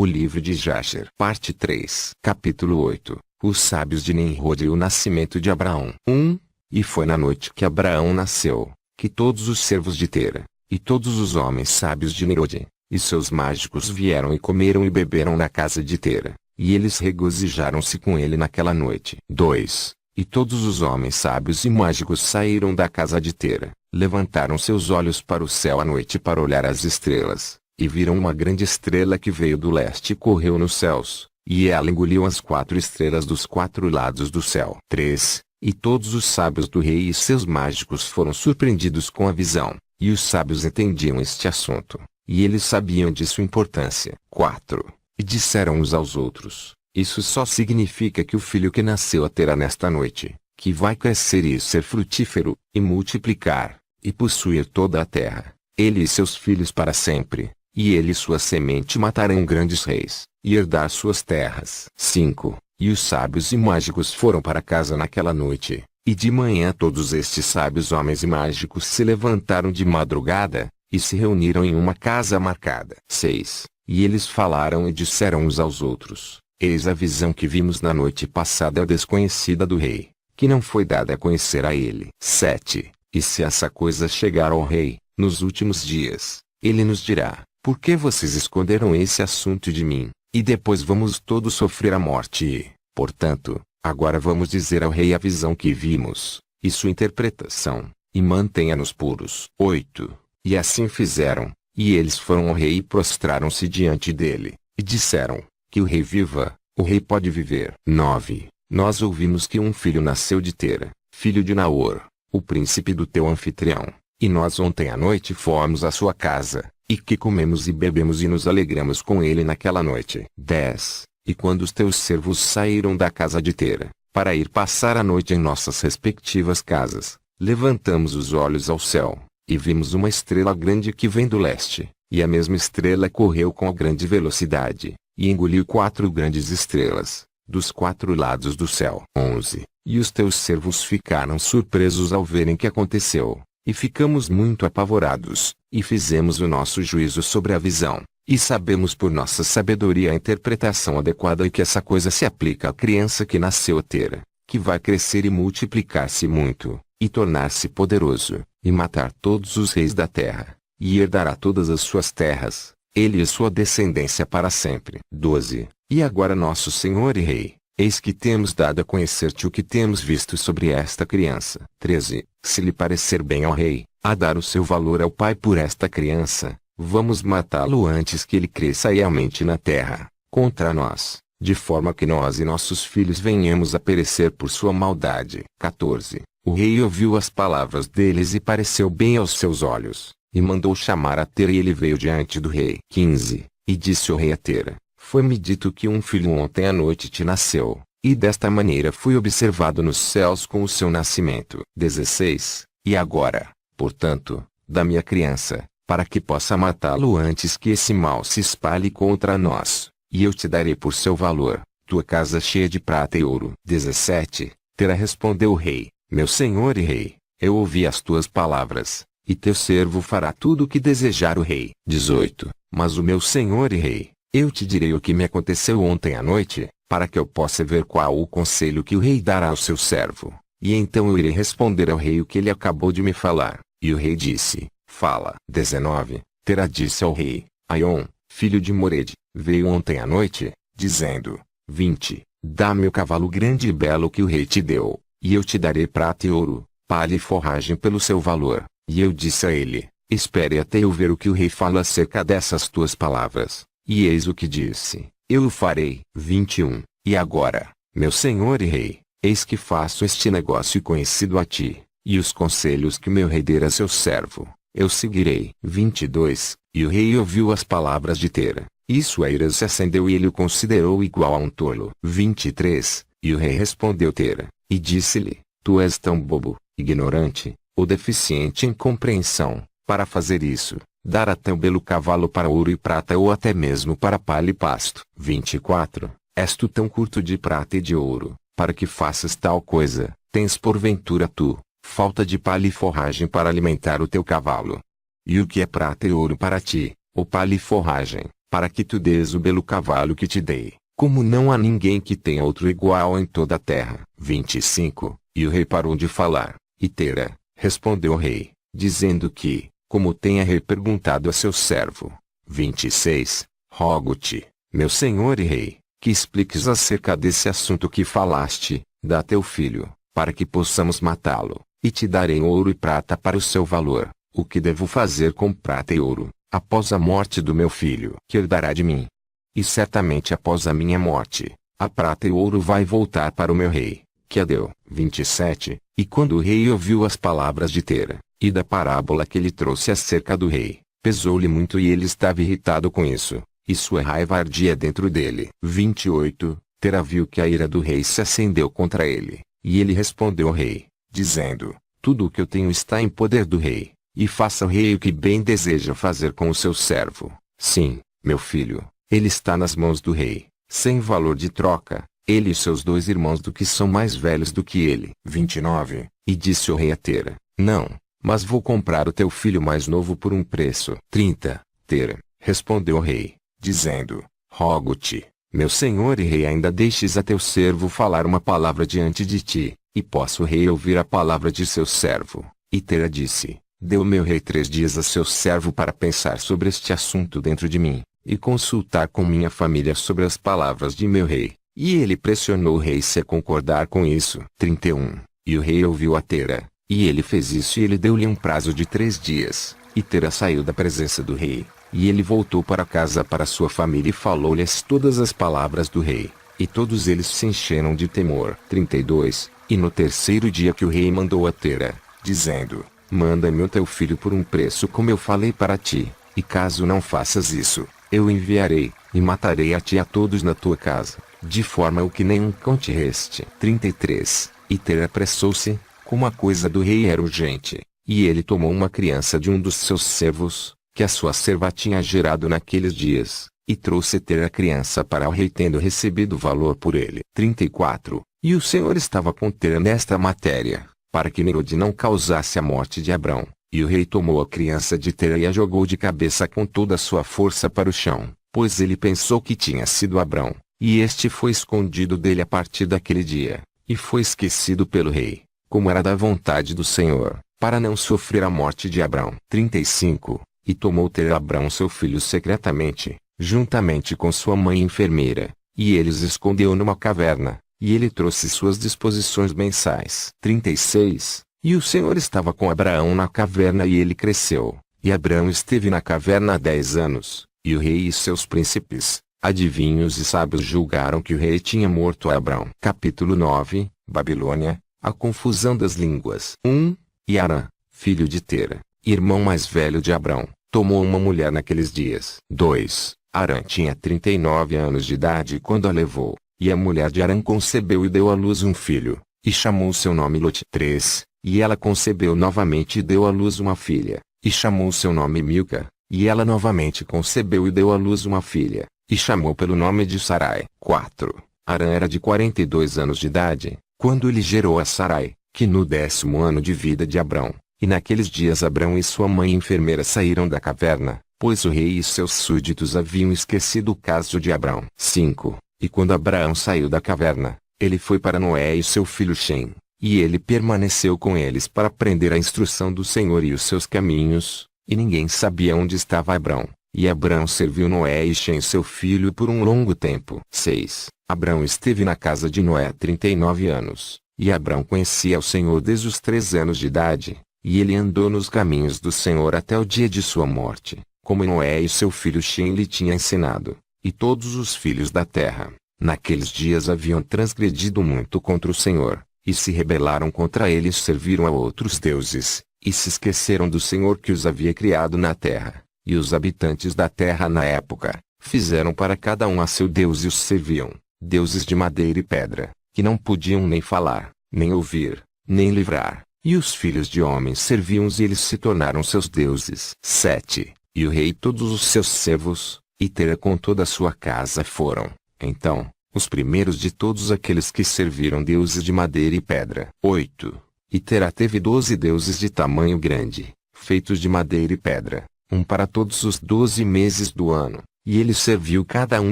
O livro de Jasher. Parte 3. Capítulo 8. Os sábios de Nimrod e o nascimento de Abraão. 1. E foi na noite que Abraão nasceu, que todos os servos de Tera, e todos os homens sábios de Nimrod, e seus mágicos vieram e comeram e beberam na casa de Tera, e eles regozijaram-se com ele naquela noite. 2. E todos os homens sábios e mágicos saíram da casa de Tera, levantaram seus olhos para o céu à noite para olhar as estrelas, e viram uma grande estrela que veio do leste e correu nos céus, e ela engoliu as 4 estrelas dos 4 lados do céu. 3. E todos os sábios do rei e seus mágicos foram surpreendidos com a visão, e os sábios entendiam este assunto, e eles sabiam de sua importância. 4. E disseram uns aos outros: isso só significa que o filho que nasceu a Tera nesta noite, que vai crescer e ser frutífero, e multiplicar, e possuir toda a terra, ele e seus filhos para sempre, e ele e sua semente matarão grandes reis, e herdar suas terras. 5. E os sábios e mágicos foram para casa naquela noite, e de manhã todos estes sábios homens e mágicos se levantaram de madrugada, e se reuniram em uma casa marcada. 6. E eles falaram e disseram uns aos outros: eis a visão que vimos na noite passada é desconhecida do rei, que não foi dada a conhecer a ele. 7. E se essa coisa chegar ao rei, nos últimos dias, ele nos dirá: por que vocês esconderam esse assunto de mim? E depois vamos todos sofrer a morte e, portanto, agora vamos dizer ao rei a visão que vimos, e sua interpretação, e mantenha-nos puros. 8. E assim fizeram, e eles foram ao rei e prostraram-se diante dele, e disseram: que o rei viva, o rei pode viver. 9. Nós ouvimos que um filho nasceu de Tera, filho de Naor, o príncipe do teu anfitrião, e nós ontem à noite fomos à sua casa, e que comemos e bebemos e nos alegramos com ele naquela noite. 10. E quando os teus servos saíram da casa de Tera, para ir passar a noite em nossas respectivas casas, levantamos os olhos ao céu, e vimos uma estrela grande que vem do leste, e a mesma estrela correu com grande velocidade, e engoliu 4 grandes estrelas, dos 4 lados do céu. 11. E os teus servos ficaram surpresos ao verem que aconteceu, e ficamos muito apavorados, e fizemos o nosso juízo sobre a visão, e sabemos por nossa sabedoria a interpretação adequada e que essa coisa se aplica à criança que nasceu a Tera, que vai crescer e multiplicar-se muito, e tornar-se poderoso, e matar todos os reis da terra, e herdará todas as suas terras, ele e sua descendência para sempre. 12. E agora nosso Senhor e Rei, eis que temos dado a conhecer-te o que temos visto sobre esta criança. 13. Se lhe parecer bem ao rei, a dar o seu valor ao pai por esta criança, vamos matá-lo antes que ele cresça e aumente na terra, contra nós, de forma que nós e nossos filhos venhamos a perecer por sua maldade. 14. O rei ouviu as palavras deles e pareceu bem aos seus olhos, e mandou chamar a Tera e ele veio diante do rei. 15. E disse o rei a Tera: foi-me dito que um filho ontem à noite te nasceu, e desta maneira fui observado nos céus com o seu nascimento. 16. E agora, portanto, dá-me a criança, para que possa matá-lo antes que esse mal se espalhe contra nós, e eu te darei por seu valor, tua casa cheia de prata e ouro. 17. Tera respondeu o rei: meu senhor e rei, eu ouvi as tuas palavras, e teu servo fará tudo o que desejar o rei. 18. Mas o meu senhor e rei, eu te direi o que me aconteceu ontem à noite, para que eu possa ver qual o conselho que o rei dará ao seu servo, e então eu irei responder ao rei o que ele acabou de me falar. E o rei disse: fala. 19. Tera disse ao rei: Aion, filho de Mored, veio ontem à noite, dizendo: 20. Dá-me o cavalo grande e belo que o rei te deu, e eu te darei prata e ouro, palha e forragem pelo seu valor. E eu disse a ele: espere até eu ver o que o rei fala acerca dessas tuas palavras. E eis o que disse: eu o farei. 21. E agora, meu senhor e rei, eis que faço este negócio conhecido a ti, e os conselhos que meu rei der a seu servo, eu seguirei. 22. E o rei ouviu as palavras de Tera, e sua ira se acendeu e ele o considerou igual a um tolo. 23. E o rei respondeu Tera, e disse-lhe: tu és tão bobo, ignorante, ou deficiente em compreensão, para fazer isso, dar a tão belo cavalo para ouro e prata ou até mesmo para palha e pasto. 24. És tu tão curto de prata e de ouro, para que faças tal coisa? Tens porventura tu, falta de palha e forragem para alimentar o teu cavalo? E o que é prata e ouro para ti, ou palha e forragem, para que tu dês o belo cavalo que te dei, como não há ninguém que tenha outro igual em toda a terra. 25. E o rei parou de falar, e Tera, respondeu o rei, dizendo que, como tenha rei perguntado a seu servo. 26. Rogo-te, meu senhor e rei, que expliques acerca desse assunto que falaste, dá teu filho, para que possamos matá-lo, e te darei ouro e prata para o seu valor. O que devo fazer com prata e ouro, após a morte do meu filho, que herdará de mim? E certamente após a minha morte, a prata e o ouro vai voltar para o meu rei, que a deu. 27. E quando o rei ouviu as palavras de Tera, e da parábola que ele trouxe acerca do rei, pesou-lhe muito e ele estava irritado com isso, e sua raiva ardia dentro dele. 28. Tera viu que a ira do rei se acendeu contra ele, e ele respondeu ao rei, dizendo, tudo o que eu tenho está em poder do rei, e faça o rei o que bem deseja fazer com o seu servo. Sim, meu filho, ele está nas mãos do rei, sem valor de troca, ele e seus 2 irmãos do que são mais velhos do que ele. 29. E disse o rei a Tera, não, mas vou comprar o teu filho mais novo por um preço. 30. Tera, respondeu o rei, dizendo, rogo-te, meu senhor e rei, ainda deixes a teu servo falar uma palavra diante de ti, e possa o rei ouvir a palavra de seu servo. E Tera disse, deu meu rei 3 dias a seu servo para pensar sobre este assunto dentro de mim, e consultar com minha família sobre as palavras de meu rei. E ele pressionou o rei se concordar com isso. 31. E o rei ouviu a Tera, e ele fez isso e ele deu-lhe um prazo de 3 dias. E Tera saiu da presença do rei, e ele voltou para casa para sua família e falou-lhes todas as palavras do rei. E todos eles se encheram de temor. 32. E no 3º dia que o rei mandou a Tera, dizendo, manda-me o teu filho por um preço como eu falei para ti, e caso não faças isso, eu enviarei, e matarei a ti e a todos na tua casa, de forma que nenhum cão te reste. 33. E Tera apressou-se, como a coisa do rei era urgente, e ele tomou uma criança de um dos seus servos, que a sua serva tinha gerado naqueles dias, e trouxe Tera a criança para o rei tendo recebido valor por ele. 34. E o Senhor estava com Tera nesta matéria, para que Nimrod não causasse a morte de Abrão. E o rei tomou a criança de Tera e a jogou de cabeça com toda a sua força para o chão, pois ele pensou que tinha sido Abrão, e este foi escondido dele a partir daquele dia, e foi esquecido pelo rei, como era da vontade do Senhor, para não sofrer a morte de Abrão. 35. E tomou Tera Abrão seu filho secretamente, juntamente com sua mãe enfermeira, e ele os escondeu numa caverna, e ele trouxe suas disposições mensais. 36. E o Senhor estava com Abraão na caverna e ele cresceu, e Abraão esteve na caverna há 10 anos, e o rei e seus príncipes, adivinhos e sábios julgaram que o rei tinha morto a Abraão. Capítulo 9. Babilônia, a confusão das línguas. 1. E Arã, filho de Tera, irmão mais velho de Abrão, tomou uma mulher naqueles dias. 2. Arã tinha 39 anos de idade quando a levou, e a mulher de Arã concebeu e deu à luz um filho, e chamou seu nome Lot. 3. E ela concebeu novamente e deu à luz uma filha, e chamou seu nome Milca, e ela novamente concebeu e deu à luz uma filha, e chamou pelo nome de Sarai. 4. Arã era de 42 anos de idade, quando ele gerou a Sarai, que no 10º ano de vida de Abrão, e naqueles dias Abrão e sua mãe enfermeira saíram da caverna, pois o rei e seus súditos haviam esquecido o caso de Abrão. 5. E quando Abraão saiu da caverna, ele foi para Noé e seu filho Shem, e ele permaneceu com eles para aprender a instrução do Senhor e os seus caminhos, e ninguém sabia onde estava Abrão. E Abrão serviu Noé e Shem seu filho por um longo tempo. 6. Abrão esteve na casa de Noé 39 anos, e Abrão conhecia o Senhor desde os 3 anos de idade, e ele andou nos caminhos do Senhor até o dia de sua morte, como Noé e seu filho Shem lhe tinha ensinado, e todos os filhos da terra, naqueles dias haviam transgredido muito contra o Senhor, e se rebelaram contra ele e serviram a outros deuses, e se esqueceram do Senhor que os havia criado na terra. E os habitantes da terra na época, fizeram para cada um a seu Deus e os serviam, deuses de madeira e pedra, que não podiam nem falar, nem ouvir, nem livrar, e os filhos de homens serviam-os e eles se tornaram seus deuses. 7. E o rei e todos os seus servos, e Tera com toda a sua casa foram, então, os primeiros de todos aqueles que serviram deuses de madeira e pedra. 8. E Tera teve 12 deuses de tamanho grande, feitos de madeira e pedra, um para todos os 12 meses do ano, e ele serviu cada um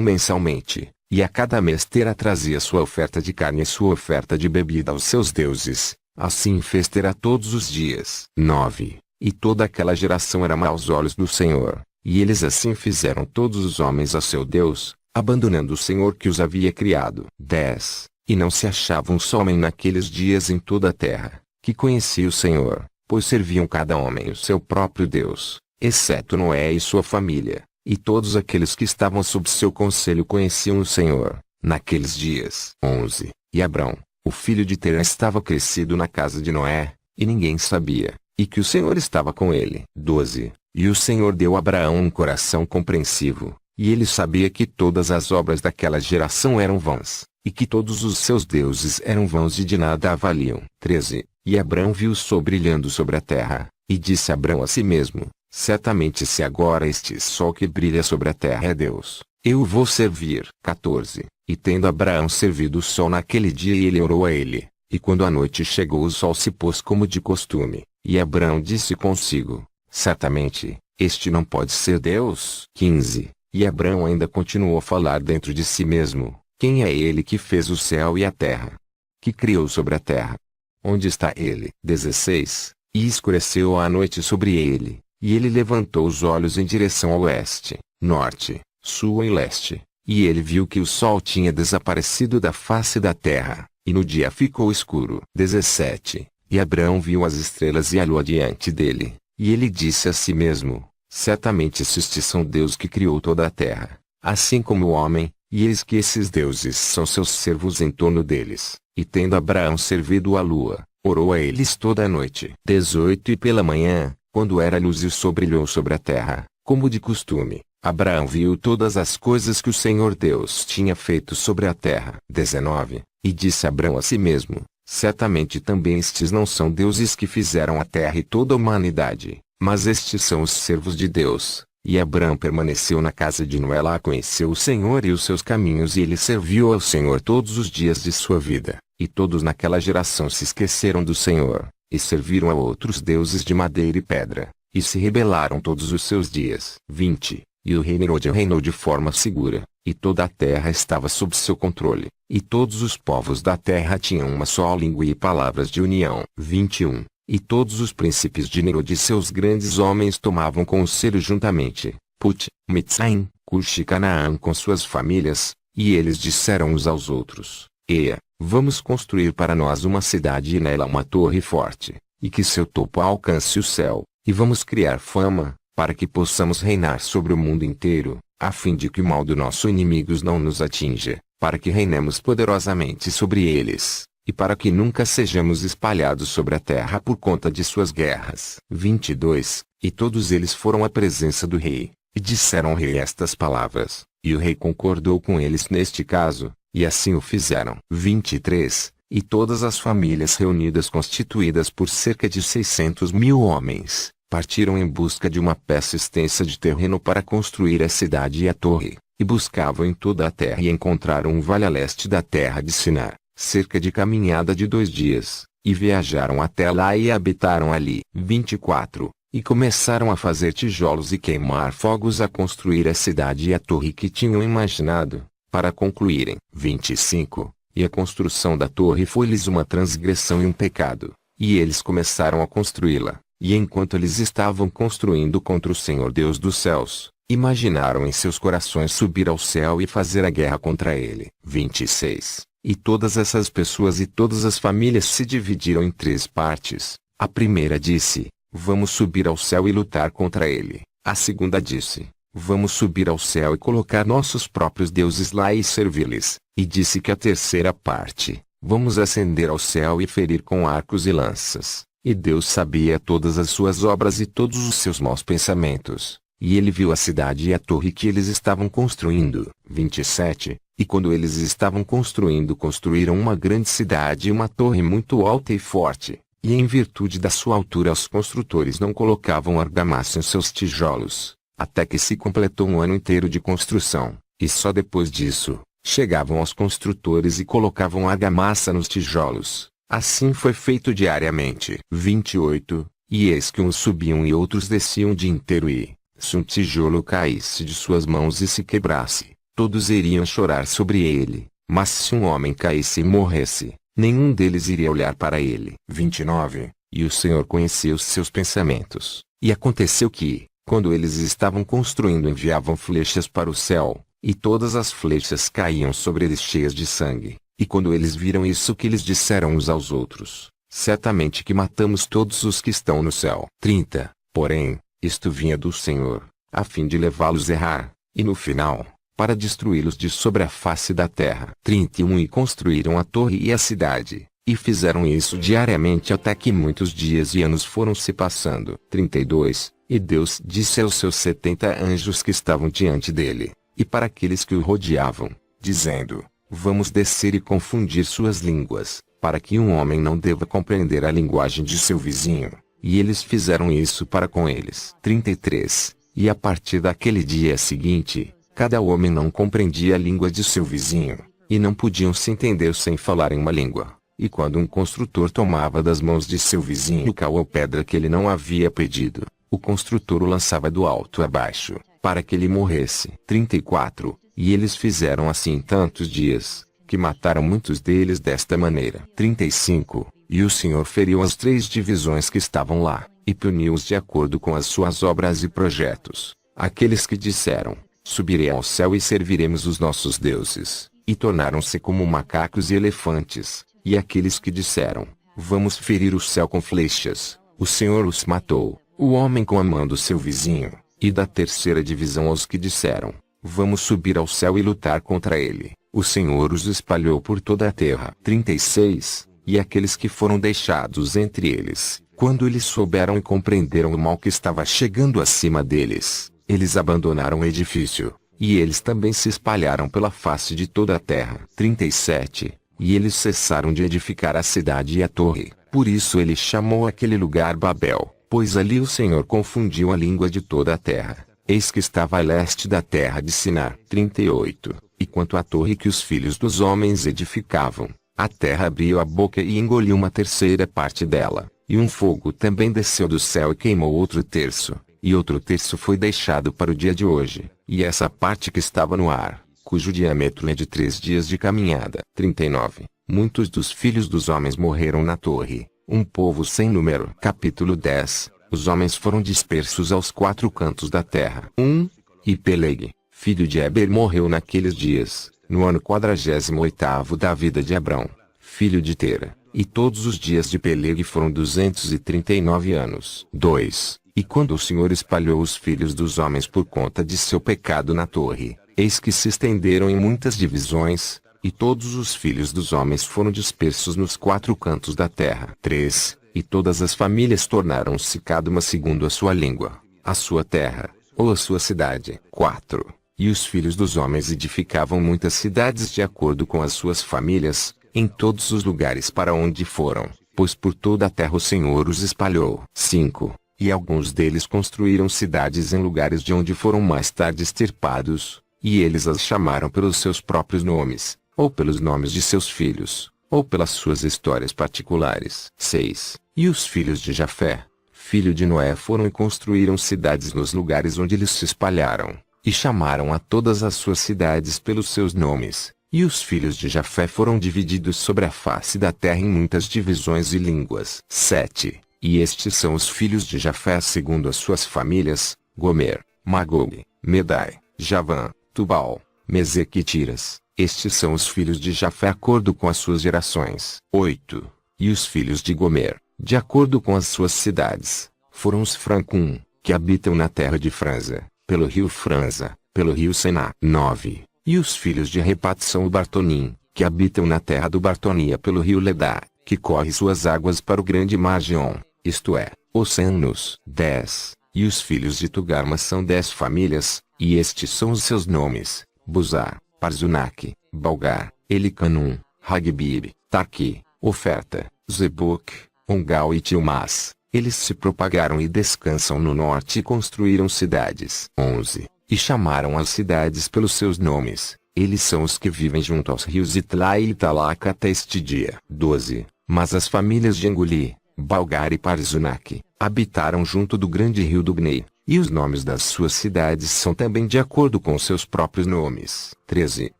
mensalmente, e a cada mês Tera trazia sua oferta de carne e sua oferta de bebida aos seus deuses. Assim fez Tera todos os dias. 9. E toda aquela geração era má aos olhos do Senhor, e eles assim fizeram todos os homens a seu Deus, abandonando o Senhor que os havia criado. 10. E não se achava um só homem naqueles dias em toda a terra, que conhecia o Senhor, pois serviam cada homem o seu próprio Deus, exceto Noé e sua família, e todos aqueles que estavam sob seu conselho conheciam o Senhor, naqueles dias. 11. E Abrão, o filho de Tera, estava crescido na casa de Noé, e ninguém sabia, e que o Senhor estava com ele. 12. E o Senhor deu a Abraão um coração compreensivo, e ele sabia que todas as obras daquela geração eram vãs, e que todos os seus deuses eram vãos e de nada avaliam. 13. E Abrão viu o sol brilhando sobre a terra, e disse Abrão a si mesmo: certamente se agora este sol que brilha sobre a terra é Deus, eu o vou servir. 14. E tendo Abraão servido o sol naquele dia, ele orou a ele, e quando a noite chegou o sol se pôs como de costume, e Abrão disse consigo: certamente, este não pode ser Deus. 15. E Abrão ainda continuou a falar dentro de si mesmo: quem é ele que fez o céu e a terra? Que criou sobre a terra? Onde está ele? 16. E escureceu a noite sobre ele, e ele levantou os olhos em direção ao oeste, norte, sul e leste, e ele viu que o sol tinha desaparecido da face da terra, e no dia ficou escuro. 17. E Abrão viu as estrelas e a lua diante dele, e ele disse a si mesmo: certamente estes são Deus que criou toda a terra, assim como o homem, e eis que esses deuses são seus servos em torno deles. E tendo Abraão servido a lua, orou a eles toda a noite. 18. E pela manhã, quando era luz e o sol brilhou sobre a terra, como de costume, Abraão viu todas as coisas que o Senhor Deus tinha feito sobre a terra. 19. E disse Abrão a si mesmo: certamente também estes não são deuses que fizeram a terra e toda a humanidade, mas estes são os servos de Deus. E Abrão permaneceu na casa de Noé, lá conheceu o Senhor e os seus caminhos, e ele serviu ao Senhor todos os dias de sua vida. E todos naquela geração se esqueceram do Senhor, e serviram a outros deuses de madeira e pedra, e se rebelaram todos os seus dias. 20. E o rei Nimrod reinou de forma segura, e toda a terra estava sob seu controle, e todos os povos da terra tinham uma só língua e palavras de união. 21. E todos os príncipes de Nimrod e seus grandes homens tomavam conselho juntamente, Put, Mitzraim, Cush e Canaã com suas famílias, e eles disseram uns aos outros: Eia, vamos construir para nós uma cidade e nela uma torre forte, e que seu topo alcance o céu, e vamos criar fama, para que possamos reinar sobre o mundo inteiro, a fim de que o mal dos nossos inimigos não nos atinja, para que reinemos poderosamente sobre eles, e para que nunca sejamos espalhados sobre a terra por conta de suas guerras. 22. E todos eles foram à presença do rei, e disseram ao rei estas palavras, e o rei concordou com eles neste caso, e assim o fizeram. 23. E todas as famílias reunidas, constituídas por cerca de 600.000 homens, partiram em busca de uma peça extensa de terreno para construir a cidade e a torre, e buscavam em toda a terra e encontraram um vale a leste da terra de Sinar, cerca de caminhada de 2 dias, e viajaram até lá e habitaram ali. 24. E começaram a fazer tijolos e queimar fogos a construir a cidade e a torre que tinham imaginado, para concluírem. 25. E a construção da torre foi-lhes uma transgressão e um pecado, e eles começaram a construí-la, e enquanto eles estavam construindo contra o Senhor Deus dos céus, imaginaram em seus corações subir ao céu e fazer a guerra contra ele. 26. E todas essas pessoas e todas as famílias se dividiram em 3 partes. A primeira disse: vamos subir ao céu e lutar contra ele. A segunda disse: vamos subir ao céu e colocar nossos próprios deuses lá e servi-lhes. E disse que a terceira parte: vamos ascender ao céu e ferir com arcos e lanças. E Deus sabia todas as suas obras e todos os seus maus pensamentos. E ele viu a cidade e a torre que eles estavam construindo. 27. E quando eles estavam construíram uma grande cidade e uma torre muito alta e forte. E em virtude da sua altura os construtores não colocavam argamassa em seus tijolos, até que se completou um ano inteiro de construção, e só depois disso, chegavam aos construtores e colocavam argamassa nos tijolos. Assim foi feito diariamente. 28. E eis que uns subiam e outros desciam o dia inteiro e, Se um tijolo caísse de suas mãos e se quebrasse, todos iriam chorar sobre ele, mas se um homem caísse e morresse, nenhum deles iria olhar para ele. 29. E o Senhor conhecia os seus pensamentos. E aconteceu que, quando eles estavam construindo, enviavam flechas para o céu, e todas as flechas caíam sobre eles cheias de sangue. E quando eles viram isso, que eles disseram uns aos outros: certamente que matamos todos os que estão no céu. 30. Porém, isto vinha do Senhor, a fim de levá-los a errar, e no final, para destruí-los de sobre a face da terra. 31. E construíram a torre e a cidade, e fizeram isso diariamente até que muitos dias e anos foram se passando. 32. E Deus disse aos seus 70 anjos que estavam diante dele, e para aqueles que o rodeavam, dizendo: vamos descer e confundir suas línguas, para que um homem não deva compreender a linguagem de seu vizinho. E eles fizeram isso para com eles. 33. E a partir daquele dia seguinte, cada homem não compreendia a língua de seu vizinho, e não podiam se entender sem falar em uma língua. E quando um construtor tomava das mãos de seu vizinho cal ou pedra que ele não havia pedido, o construtor o lançava do alto a baixo, para que ele morresse. 34. E eles fizeram assim tantos dias, que mataram muitos deles desta maneira. 35. E o Senhor feriu as 3 divisões que estavam lá, e puniu-os de acordo com as suas obras e projetos. Aqueles que disseram: subirei ao céu e serviremos os nossos deuses, e tornaram-se como macacos e elefantes. E aqueles que disseram: vamos ferir o céu com flechas, o Senhor os matou, o homem com a mão do seu vizinho. E da 3ª divisão aos que disseram: vamos subir ao céu e lutar contra ele, o Senhor os espalhou por toda a terra. 36. E aqueles que foram deixados entre eles, quando eles souberam e compreenderam o mal que estava chegando acima deles, eles abandonaram o edifício, e eles também se espalharam pela face de toda a terra. 37. E eles cessaram de edificar a cidade e a torre, por isso ele chamou aquele lugar Babel, pois ali o Senhor confundiu a língua de toda a terra. Eis que estava a leste da terra de Sinar. 38. E quanto à torre que os filhos dos homens edificavam, a terra abriu a boca e engoliu uma 3ª parte dela, e um fogo também desceu do céu e queimou outro terço, e outro terço foi deixado para o dia de hoje, e essa parte que estava no ar, cujo diâmetro é de 3 dias de caminhada. 39. Muitos dos filhos dos homens morreram na torre, um povo sem número. Capítulo 10. Os homens foram dispersos aos 4 cantos da terra. 1. E Peleg, filho de Eber, morreu naqueles dias, no ano 48º da vida de Abrão, filho de Tera, e todos os dias de Peleg foram 239 anos. 2. E quando o Senhor espalhou os filhos dos homens por conta de seu pecado na torre, eis que se estenderam em muitas divisões, e todos os filhos dos homens foram dispersos nos 4 cantos da terra. 3. E todas as famílias tornaram-se cada uma segundo a sua língua, a sua terra, ou a sua cidade. 4. E os filhos dos homens edificavam muitas cidades de acordo com as suas famílias, em todos os lugares para onde foram, pois por toda a terra o Senhor os espalhou. 5. E alguns deles construíram cidades em lugares de onde foram mais tarde extirpados, e eles as chamaram pelos seus próprios nomes, ou pelos nomes de seus filhos, ou pelas suas histórias particulares. 6. E os filhos de Jafé, filho de Noé, foram e construíram cidades nos lugares onde eles se espalharam, e chamaram a todas as suas cidades pelos seus nomes. E os filhos de Jafé foram divididos sobre a face da terra em muitas divisões e línguas. 7. E estes são os filhos de Jafé segundo as suas famílias: Gomer, Magog, Medai, Javã, Tubal, Meseque e Tiras. Estes são os filhos de Jafé de acordo com as suas gerações. 8. E os filhos de Gomer, de acordo com as suas cidades, foram os Francum, que habitam na terra de Franza, pelo rio Franza, pelo rio Sená. 9. E os filhos de Repat são o Bartonim, que habitam na terra do Bartonia pelo rio Ledá, que corre suas águas para o grande mar Gion, isto é, oceanos. 10. E os filhos de Tugarma são 10 famílias, e estes são os seus nomes: Buzá, Parzunac, Balgar, Elicanum, Ragbib, Tarqui, Oferta, Zebuk, Ongal e Tilmas. Eles se propagaram e descansam no norte e construíram cidades. 11. E chamaram as cidades pelos seus nomes. Eles são os que vivem junto aos rios Itlá e Italaca até este dia. 12. Mas as famílias de Enguli, Balgar e Parzunac, habitaram junto do grande rio do Gnei, E os nomes das suas cidades são também de acordo com seus próprios nomes. 13.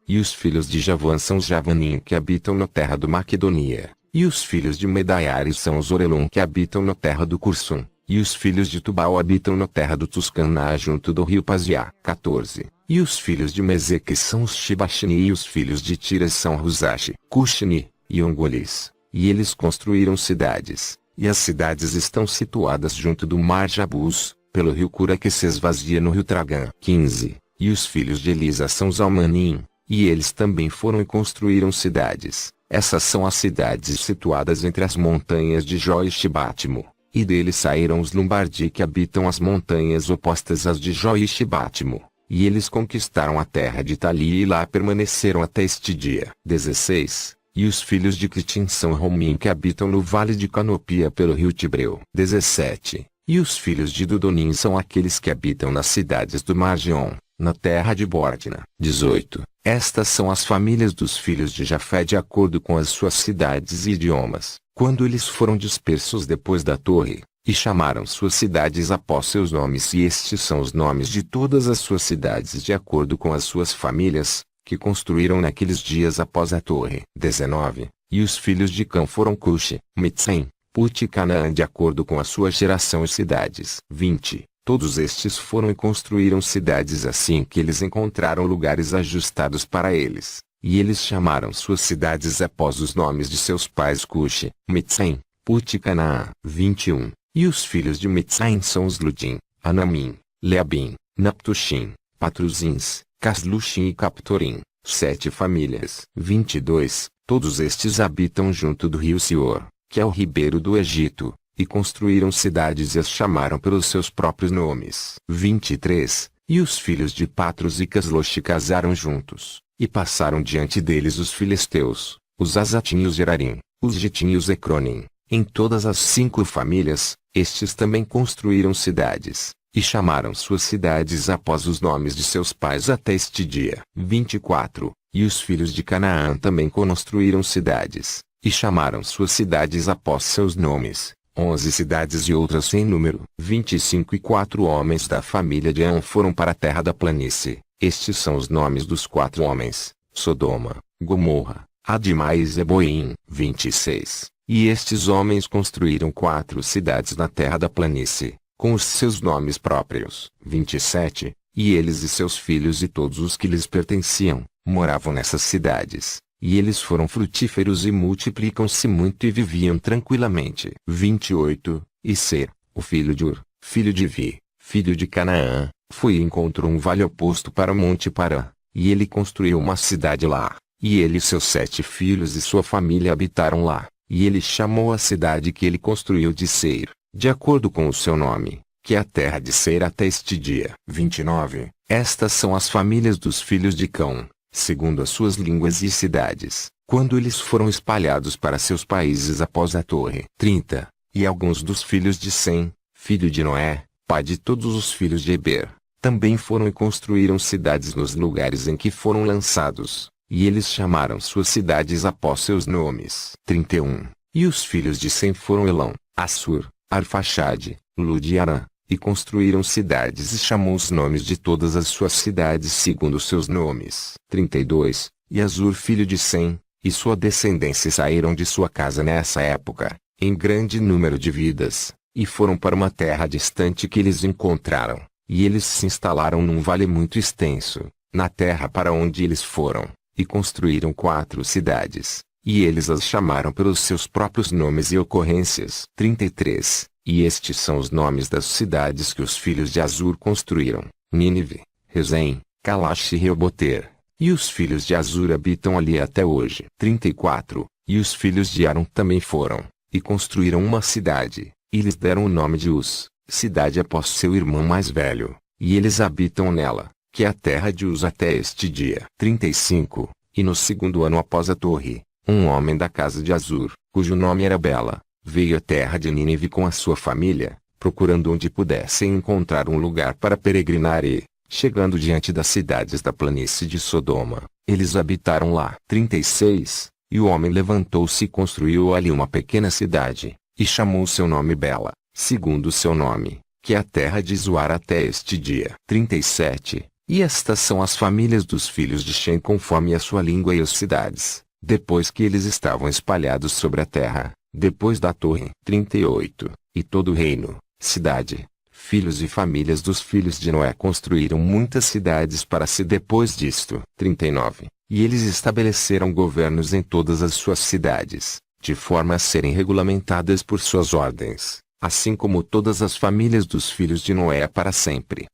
E os filhos de Javã são os Javanim que habitam na terra do Maquedonia. E os filhos de Medaiares são os Orelum que habitam na terra do Cursum. E os filhos de Tubal habitam na terra do Tuscaná junto do rio Paziá. 14. E os filhos de Meseque são os Shibashini e os filhos de Tiras são Ruzashi, Cushini e Ongolis. E eles construíram cidades. E as cidades estão situadas junto do mar Jabus, pelo rio Cura que se esvazia no rio Tragã. 15. E os filhos de Elisa são os Almanim, e eles também foram e construíram cidades. Essas são as cidades situadas entre as montanhas de Jó e Shibátimo. E deles saíram os Lombardi que habitam as montanhas opostas às de Jó e Shibátimo. E eles conquistaram a terra de Tali e lá permaneceram até este dia. 16. E os filhos de Quitim são Romim que habitam no vale de Canopia pelo rio Tibreu. 17. E os filhos de Dudonim são aqueles que habitam nas cidades do Margion, na terra de Bordna. 18. Estas são as famílias dos filhos de Jafé de acordo com as suas cidades e idiomas, quando eles foram dispersos depois da torre, e chamaram suas cidades após seus nomes. E estes são os nomes de todas as suas cidades de acordo com as suas famílias, que construíram naqueles dias após a torre. 19. E os filhos de Cã foram Cuxi, Mitzem, Put e Canaã de acordo com a sua geração e cidades. 20. Todos estes foram e construíram cidades assim que eles encontraram lugares ajustados para eles. E eles chamaram suas cidades após os nomes de seus pais Cuxi, Mitzem, Put e Canaã. 21. E os filhos de Mitzem são os Ludim, Anamim, Leabim, Naptushim, Patruzins, Casluxim e Captorim. 7 famílias. 22. Todos estes habitam junto do rio Sior, que é o ribeiro do Egito, e construíram cidades e as chamaram pelos seus próprios nomes. 23. E os filhos de Patros e Casloxi casaram juntos, e passaram diante deles os filisteus, os Azatim e os Gerarim, os Gitim e os Ecronim. Em todas as 5 famílias, estes também construíram cidades, e chamaram suas cidades após os nomes de seus pais até este dia. 24. E os filhos de Canaã também construíram cidades, e chamaram suas cidades após seus nomes. 11 cidades e outras sem número. 25. E 4 homens da família de Ão foram para a terra da planície. Estes são os nomes dos 4 homens: Sodoma, Gomorra, Adimá e Zeboim. 26. E estes homens construíram 4 cidades na terra da planície, com os seus nomes próprios. 27. E eles e seus filhos e todos os que lhes pertenciam, moravam nessas cidades. E eles foram frutíferos e multiplicam-se muito e viviam tranquilamente. 28. E Ser, o filho de Ur, filho de Vi, filho de Canaã, foi e encontrou um vale oposto para o Monte Parã, e ele construiu uma cidade lá. E ele e seus 7 filhos e sua família habitaram lá. E ele chamou a cidade que ele construiu de Seir, de acordo com o seu nome, que é a terra de Seir até este dia. 29. Estas são as famílias dos filhos de Cão, segundo as suas línguas e cidades, quando eles foram espalhados para seus países após a torre. 30. E alguns dos filhos de Sem, filho de Noé, pai de todos os filhos de Eber, também foram e construíram cidades nos lugares em que foram lançados, e eles chamaram suas cidades após seus nomes. 31. E os filhos de Sem foram Elão, Assur, Arfaxade, Lud e Arã, e construíram cidades e chamou os nomes de todas as suas cidades segundo seus nomes. 32. E Azur filho de Sem, e sua descendência saíram de sua casa nessa época, em grande número de vidas, e foram para uma terra distante que eles encontraram, e eles se instalaram num vale muito extenso, na terra para onde eles foram, e construíram 4 cidades, e eles as chamaram pelos seus próprios nomes e ocorrências. 33. E estes são os nomes das cidades que os filhos de Azur construíram: Nínive, Rezém, Calache e Reoboter. E os filhos de Azur habitam ali até hoje. 34. E os filhos de Aram também foram, e construíram uma cidade, e lhes deram o nome de Uz, cidade após seu irmão mais velho, e eles habitam nela, que é a terra de Uz até este dia. 35. E no 2º ano após a torre, um homem da casa de Azur, cujo nome era Bela, veio à terra de Nínive com a sua família, procurando onde pudessem encontrar um lugar para peregrinar e, chegando diante das cidades da planície de Sodoma, eles habitaram lá. 36. E o homem levantou-se e construiu ali uma pequena cidade, e chamou seu nome Bela, segundo seu nome, que é a terra de Zoar até este dia. 37. E estas são as famílias dos filhos de Shem conforme a sua língua e as cidades, depois que eles estavam espalhados sobre a terra, depois da torre. 38. E todo o reino, cidade, filhos e famílias dos filhos de Noé construíram muitas cidades para si depois disto. 39. E eles estabeleceram governos em todas as suas cidades, de forma a serem regulamentadas por suas ordens, assim como todas as famílias dos filhos de Noé para sempre.